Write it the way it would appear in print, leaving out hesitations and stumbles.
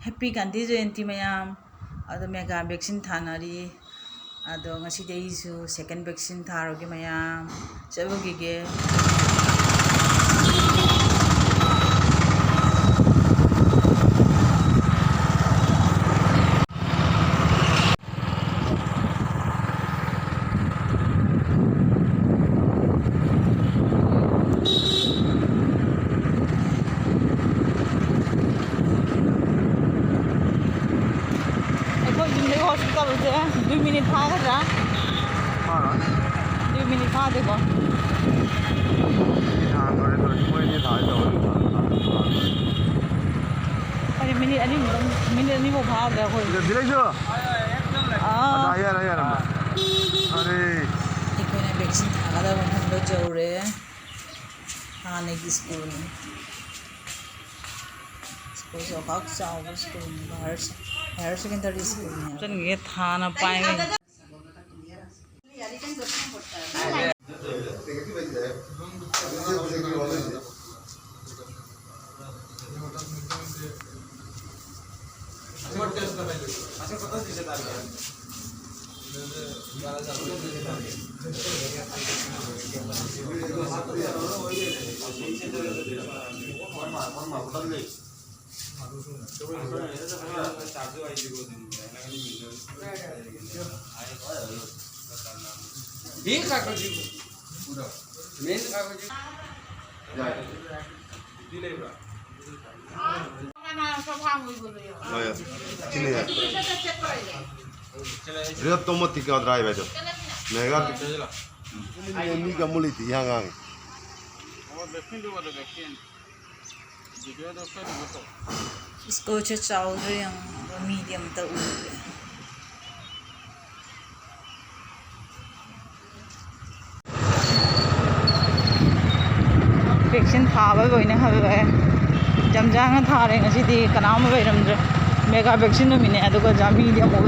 Happy Gandhi Jayanti mayam. Ado mega vaccine thanari. Ado ngasi day isu second vaccine tharogi mayam. Chabugige. Hospital se 2 minute tha ra. 2 minute tha de ko. Ani minute ani mo bha ga koi. Dilai jo. Ayar. Are. Ikoi na vaccine tha ga da ban do jaure. Hane ki school में. School से काक साउ school में higher secondary school में. चल ये थाना पाएंगे. Rio tomo tika drive aja. Mega ini kamu lihat yang ang. इसको जो चावल yang medium ta u. Vaccine thaba boina habe jamjang thare ngasi di kanam bairam mega vaccine no mine aduga jam medium o